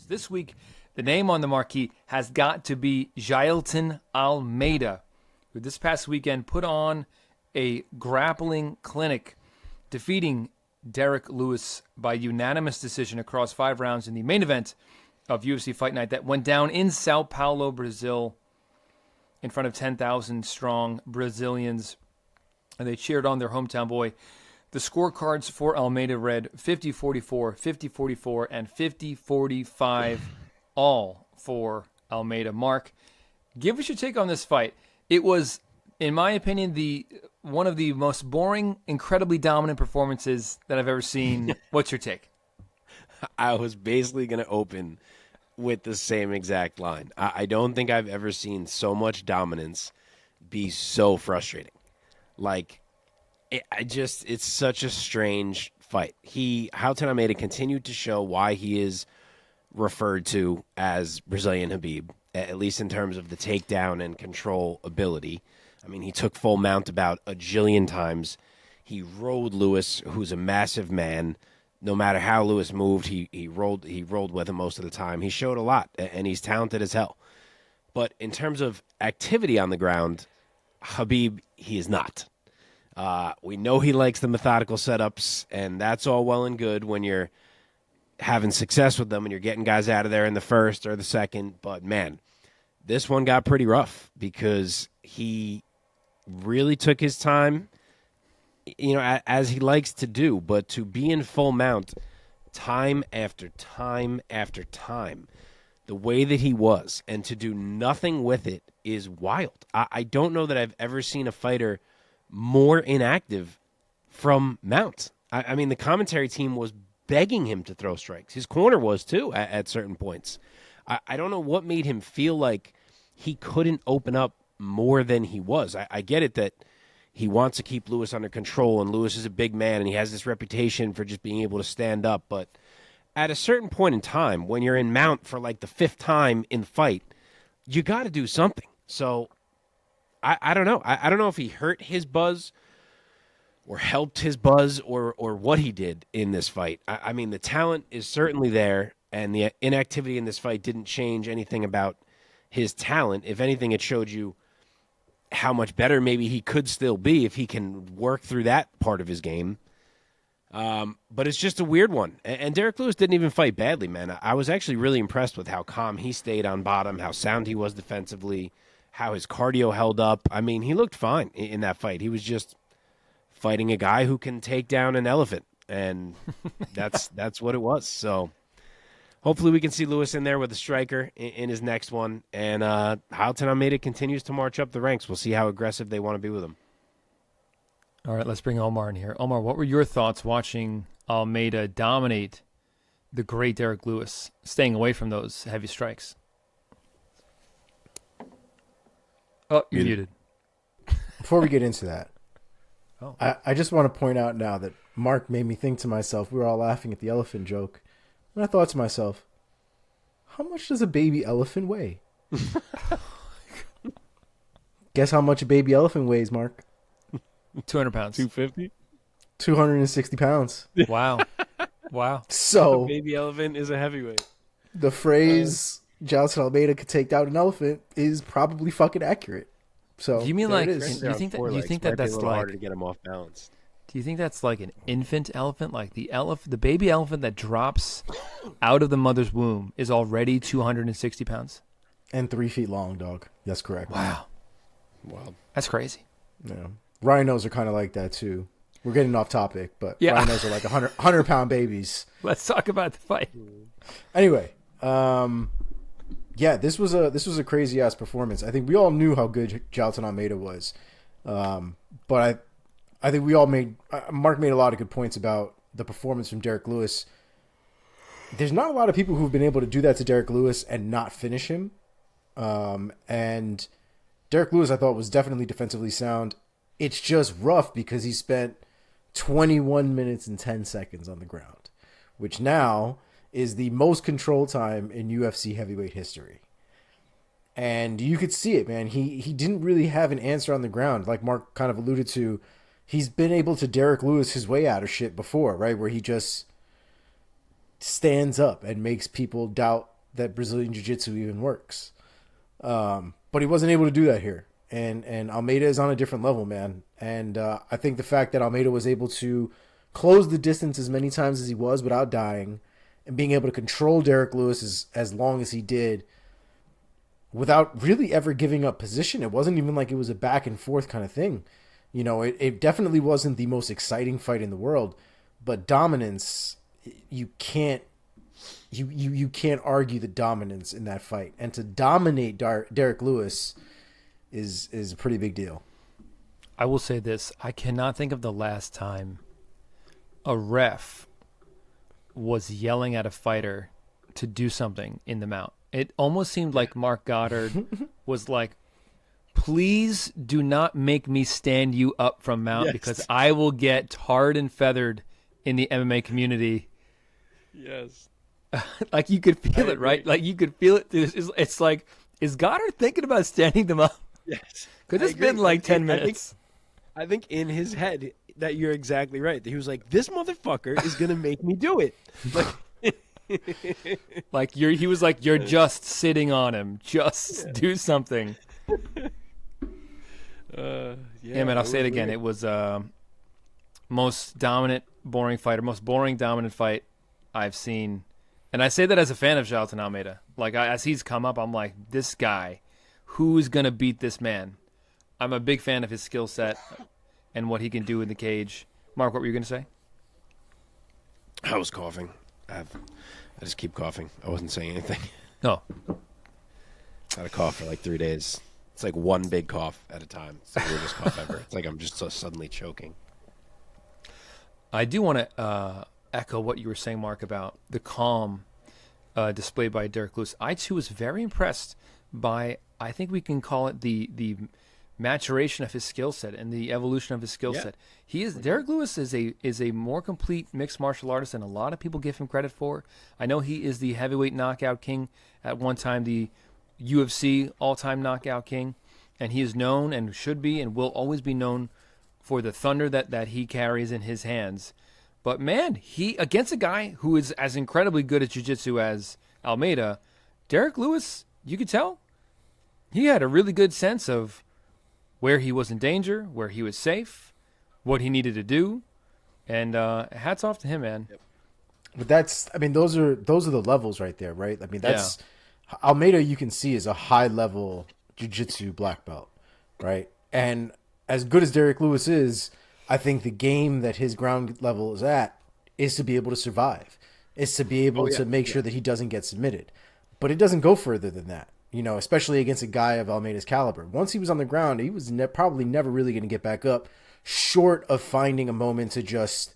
fights. This week, the name on the marquee has got to be Jailton Almeida, who this past weekend put on a grappling clinic, defeating Derrick Lewis by unanimous decision across 5 rounds in the main event of UFC Fight Night that went down in Sao Paulo, Brazil, in front of 10,000 strong Brazilians. And they cheered on their hometown boy. The scorecards for Almeida read 50-44, 50-44, and 50-45, all for Almeida. Mark, give us your take on this fight. It was, in my opinion, one of the most boring, incredibly dominant performances that I've ever seen. What's your take? I was basically going to open with the same exact line. I don't think I've ever seen so much dominance be so frustrating. Like, it's such a strange fight. Jailton Almeida continued to show why he is referred to as Brazilian Khabib, at least in terms of the takedown and control ability. I mean, he took full mount about a jillion times. He rolled Lewis, who's a massive man. No matter how Lewis moved, he rolled with him most of the time. He showed a lot, and he's talented as hell. But in terms of activity on the ground, Khabib, he is not. We know he likes the methodical setups, and that's all well and good when you're having success with them and you're getting guys out of there in the first or the second. But, man, this one got pretty rough because he really took his time, as he likes to do, but to be in full mount time after time after time, the way that he was, and to do nothing with it is wild. I don't know that I've ever seen a fighter more inactive from mount. I mean, the commentary team was begging him to throw strikes. His corner was, too, at certain points. I don't know what made him feel like he couldn't open up more than he was. I get it that he wants to keep Lewis under control, and Lewis is a big man, and he has this reputation for just being able to stand up. But at a certain point in time, when you're in mount for like the 5th time in the fight, you got to do something. So I don't know. I don't know if he hurt his buzz or helped his buzz or what he did in this fight. I mean, the talent is certainly there, and the inactivity in this fight didn't change anything about his talent. If anything, it showed you how much better maybe he could still be if he can work through that part of his game. But it's just a weird one. And Derrick Lewis didn't even fight badly, man. I was actually really impressed with how calm he stayed on bottom, how sound he was defensively, how his cardio held up. I mean, he looked fine in that fight. He was just fighting a guy who can take down an elephant, and that's what it was. So hopefully we can see Lewis in there with a striker in his next one. And Jailton Almeida continues to march up the ranks. We'll see how aggressive they want to be with him. All right, let's bring Omar in here. Omar, what were your thoughts watching Almeida dominate the great Derrick Lewis, staying away from those heavy strikes? Oh, you're muted. Before we get into that, I just want to point out now that Mark made me think to myself, we were all laughing at the elephant joke, and I thought to myself, how much does a baby elephant weigh? Guess how much a baby elephant weighs, Mark? 200 pounds. 250? 260 pounds. Wow. So a baby elephant is a heavyweight. The phrase Jailton Almeida could take down an elephant is probably fucking accurate. So do you mean like? Do is. you think that that's like harder to get him off balance? Do you think that's like an infant elephant, like the baby elephant that drops out of the mother's womb is already 260 pounds and 3 feet long, dog? That's correct. Wow, that's crazy. Yeah, rhinos are kind of like that too. We're getting off topic, but yeah. Rhinos are like 100-pound babies. Let's talk about the fight. Anyway, yeah, this was a crazy ass performance. I think we all knew how good Jailton Almeida was, but I think we all Mark made a lot of good points about the performance from Derrick Lewis. There's not a lot of people who've been able to do that to Derrick Lewis and not finish him. And Derrick Lewis, I thought, was definitely defensively sound. It's just rough because he spent 21 minutes and 10 seconds on the ground, which now is the most control time in UFC heavyweight history. And you could see it, man. He didn't really have an answer on the ground. Like Mark kind of alluded to, he's been able to Derrick Lewis his way out of shit before, right? Where he just stands up and makes people doubt that Brazilian Jiu-Jitsu even works. But he wasn't able to do that here. And Almeida is on a different level, man. And I think the fact that Almeida was able to close the distance as many times as he was without dying, and being able to control Derrick Lewis as long as he did without really ever giving up position. It wasn't even like it was a back and forth kind of thing. You know, it definitely wasn't the most exciting fight in the world, but dominance, you can't argue the dominance in that fight. And to dominate Derrick Lewis is a pretty big deal. I will say this. I cannot think of the last time a ref was yelling at a fighter to do something in the mount. It almost seemed like Mark Goddard was like, please do not make me stand you up from mount because I will get tarred and feathered in the MMA community. Yes. Like you could feel it, right? Like you could feel it. It's like, is Goddard thinking about standing them up? Yes. Because it's been like 10 minutes. I think in his head that you're exactly right. He was like, this motherfucker is going to make me do it. Like he was like, you're just sitting on him. Just do something. Yeah, man, I'll say it again. Weird. It was most dominant, boring fighter, most boring, dominant fight I've seen. And I say that as a fan of Jailton Almeida. Like, as he's come up, I'm like, this guy, who's going to beat this man? I'm a big fan of his skill set and what he can do in the cage. Mark, what were you going to say? I was coughing. I just keep coughing. I wasn't saying anything. No. Had a cough for like 3 days. It's like one big cough at a time. It's the weirdest cough ever. It's like I'm just so suddenly choking. I do want to echo what you were saying, Mark, about the calm displayed by Derrick Lewis. I, too, was very impressed by, I think we can call it the maturation of his skill set and the evolution of his skill set. Derrick Lewis is a more complete mixed martial artist than a lot of people give him credit for. I know he is the heavyweight knockout king, at one time the UFC all-time knockout king, and he is known and should be and will always be known for the thunder that he carries in his hands. But man, he against a guy who is as incredibly good at jiu-jitsu as Almeida, Derrick Lewis, you could tell he had a really good sense of where he was in danger, where he was safe, what he needed to do, and hats off to him, man. But those are the levels right there, right? I mean, that's Almeida. You can see is a high level jiu-jitsu black belt, right? And as good as Derrick Lewis is, I think the game that his ground level is at is to be able to survive, is to be able to make sure that he doesn't get submitted. But it doesn't go further than that, you know, especially against a guy of Almeida's caliber. Once he was on the ground, he was probably never really going to get back up, short of finding a moment to just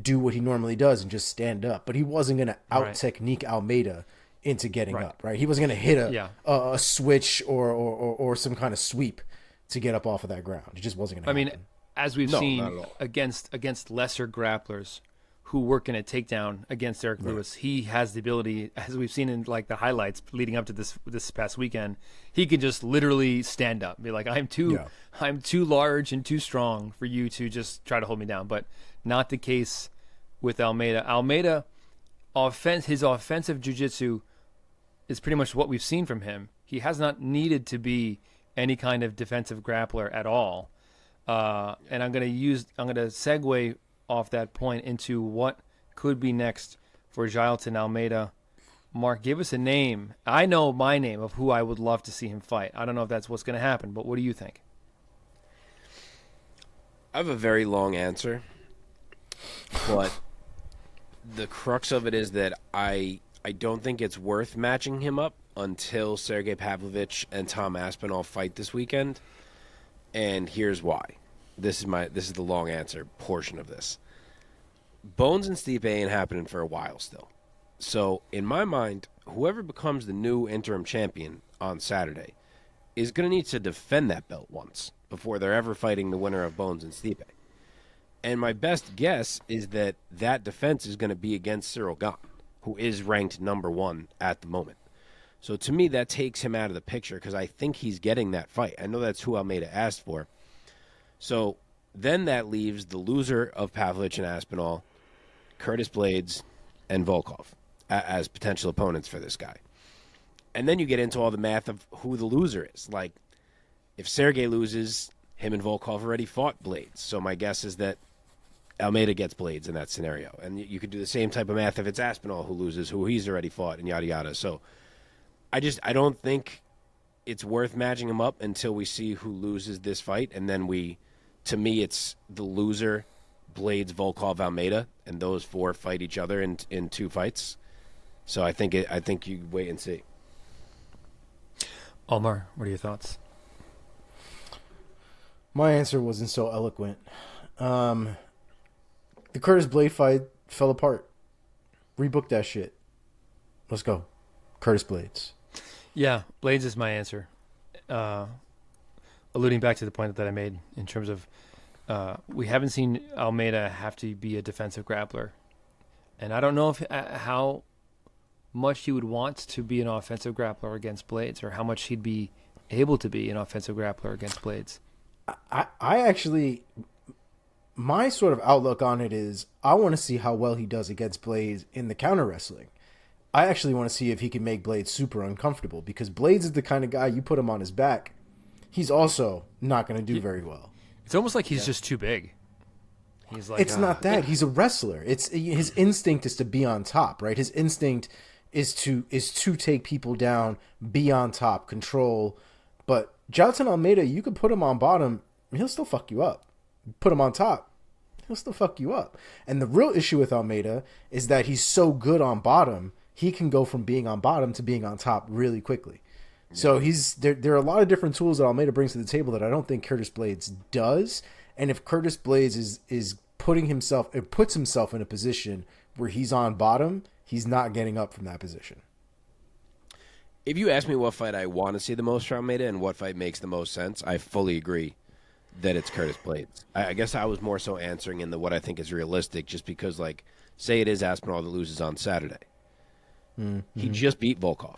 do what he normally does and just stand up. But he wasn't going to out-technique Almeida into getting up, right? He wasn't going to hit a switch or some kind of sweep to get up off of that ground. It just wasn't going to happen. As we've seen against lesser grapplers who work in a takedown against Derrick Lewis, he has the ability, as we've seen in like the highlights leading up to this past weekend, he could just literally stand up, be like, I'm too large and too strong for you to just try to hold me down. But not the case with Almeida. Almeida, his offensive jiu-jitsu is pretty much what we've seen from him. He has not needed to be any kind of defensive grappler at all. And I'm going to segue off that point into what could be next for Jailton Almeida. Mark, give us a name. I know my name of who I would love to see him fight. I don't know if that's what's going to happen, but what do you think? I have a very long answer, but the crux of it is that I don't think it's worth matching him up until Sergey Pavlovich and Tom Aspinall fight this weekend. And here's why. This is the long answer portion of this. Bones and Stipe ain't happening for a while still. So in my mind, whoever becomes the new interim champion on Saturday is going to need to defend that belt once before they're ever fighting the winner of Bones and Stipe. And my best guess is that defense is going to be against Cyril Gane, who is ranked number 1 at the moment. So to me, that takes him out of the picture because I think he's getting that fight. I know that's who Almeida asked for. So then that leaves the loser of Pavlovich and Aspinall, Curtis Blades, and Volkov as potential opponents for this guy. And then you get into all the math of who the loser is. Like, if Sergey loses, him and Volkov already fought Blades. So my guess is that Almeida gets Blades in that scenario. And you could do the same type of math if it's Aspinall who loses, who he's already fought, and yada, yada. So I don't think it's worth matching them up until we see who loses this fight. And then to me, it's the loser, Blades, Volkov, Almeida, and those 4 fight each other in 2 fights. So I think you wait and see. Omar, what are your thoughts? My answer wasn't so eloquent. The Curtis Blade fight fell apart. Rebook that shit. Let's go. Curtis Blades. Yeah, Blades is my answer. Alluding back to the point that I made in terms of we haven't seen Almeida have to be a defensive grappler. And I don't know if how much he would want to be an offensive grappler against Blades, or how much he'd be able to be an offensive grappler against Blades. I actually, my sort of outlook on it is I want to see how well he does against Blades in the counter wrestling. I actually want to see if he can make Blades super uncomfortable, because Blades is the kind of guy you put him on his back, he's also not going to do very well. It's almost like he's just too big. He's like, it's not that. He's a wrestler. It's his instinct is to be on top, right? His instinct is to take people down, be on top, control. But Jailton Almeida, you could put him on bottom, and he'll still fuck you up. Put him on top, he'll still fuck you up. And the real issue with Almeida is that he's so good on bottom, he can go from being on bottom to being on top really quickly. So there are a lot of different tools that Almeida brings to the table that I don't think Curtis Blades does. And if Curtis Blades is puts himself in a position where he's on bottom, he's not getting up from that position. If you ask me what fight I want to see the most from Almeida and what fight makes the most sense, I fully agree that it's Curtis Blades. I guess I was more so answering in what I think is realistic, just because, like, say it is Aspinall that loses on Saturday. Mm-hmm. He just beat Volkov,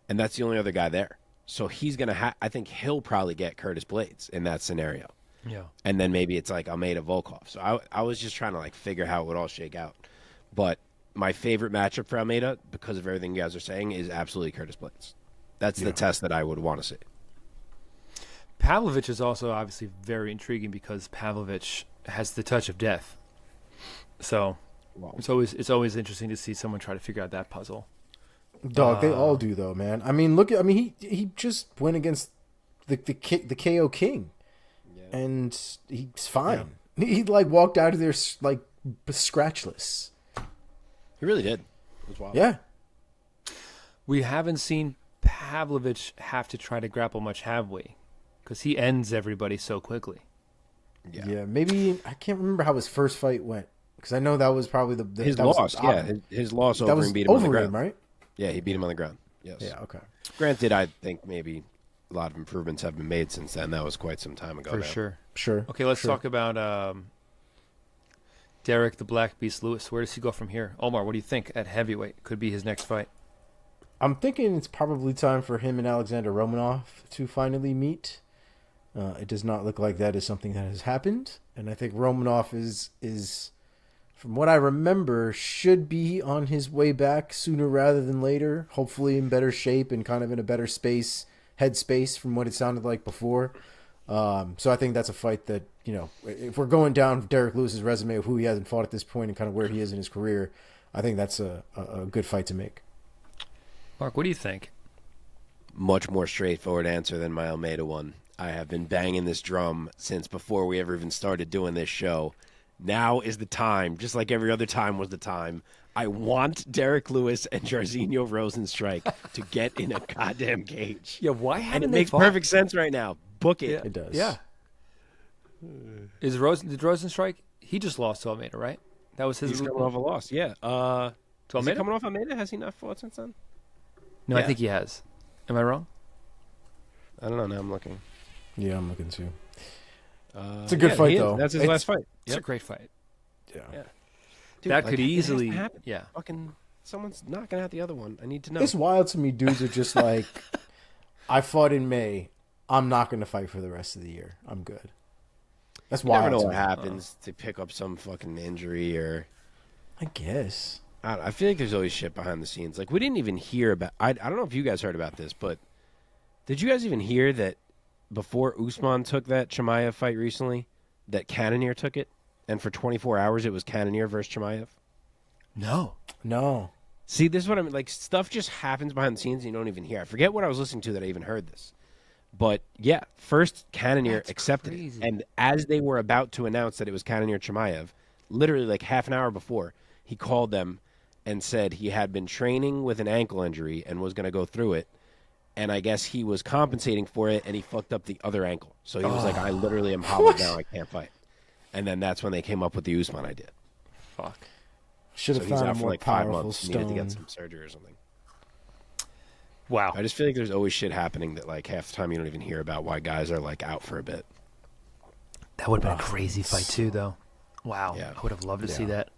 and that's the only other guy there. So he's going to I think he'll probably get Curtis Blades in that scenario. Yeah. And then maybe it's like Almeida Volkov. So I was just trying to, like, figure how it would all shake out. But my favorite matchup for Almeida, because of everything you guys are saying, is absolutely Curtis Blades. That's the test that I would want to see. Pavlovich is also obviously very intriguing because Pavlovich has the touch of death. So it's always interesting to see someone try to figure out that puzzle. Dog, they all do though, man. I mean, he just went against the KO King, and he's fine. Yeah. He like walked out of there like scratchless. He really did. It was wild. Yeah. We haven't seen Pavlovich have to try to grapple much, have we? Because he ends everybody so quickly. Yeah. Maybe I can't remember how his first fight went, because I know that was probably his loss. His loss over him beat him on the ground, right? Yeah, he beat him on the ground. Yes. Yeah. Okay. Granted, I think maybe a lot of improvements have been made since then. That was quite some time ago. For now. Sure. Okay, let's talk about Derrick the Black Beast Lewis. Where does he go from here? Omar, what do you think at heavyweight could be his next fight? I'm thinking it's probably time for him and Alexander Romanov to finally meet. It does not look like that is something that has happened, and I think Romanov is, from what I remember, should be on his way back sooner rather than later. Hopefully in better shape and kind of in a better headspace from what it sounded like before. So I think that's a fight that, if we're going down Derrick Lewis's resume of who he hasn't fought at this point and kind of where he is in his career, I think that's a good fight to make. Mark, what do you think? Much more straightforward answer than my Almeida one. I have been banging this drum since before we ever even started doing this show. Now is the time, just like every other time was the time. I want Derrick Lewis and Jairzinho Rozenstruik to get in a goddamn cage. Yeah, why haven't and it they makes fought? Perfect sense right now. Book it. Yeah, it does. Yeah. Did Rozenstruik? He just lost to Almeida, right? That was his. He's coming off a loss. Yeah. To Is Almeida? he coming off Almeida? Has he not fought since then? No, Yeah. I think he has. Am I wrong? I don't know. Now I'm looking. Yeah, I'm looking too. It's a good fight, though. That's his last fight. It's a great fight. Yeah. Dude, That like, could it has to easily. happen. Yeah. Fucking someone's knocking out the other one. I need to know. It's wild to me. Dudes are just like, I fought in May. I'm not going to fight for the rest of the year. I'm good. That's You wild. never know to what me. happens to pick up some fucking injury or. I guess. I feel like there's always shit behind the scenes. Like, we didn't even hear about. I don't know if you guys heard about this, but did you guys even hear that before Usman took that Chimaev fight recently, that Cannonier took it, and for 24 hours it was Cannonier versus Chimaev? No. See, this is what I mean. Like, stuff just happens behind the scenes and you don't even hear. I forget what I was listening to that I even heard this. But, yeah, first Cannonier accepted it. And as they were about to announce that it was Cannonier Chimaev, literally like half an hour before, he called them and said he had been training with an ankle injury and was going to go through it. And I guess he was compensating for it, and he fucked up the other ankle. So he was like, I literally am hobbled now. I can't fight. And then that's when they came up with the Usman idea. Fuck. Should have So he's found a out for more like 5 powerful months. Needed to get stone. some surgery or something. Wow. I just feel like there's always shit happening that like half the time you don't even hear about why guys are like out for a bit. That would have been a crazy fight too, though. Wow. Yeah. I would have loved to see that.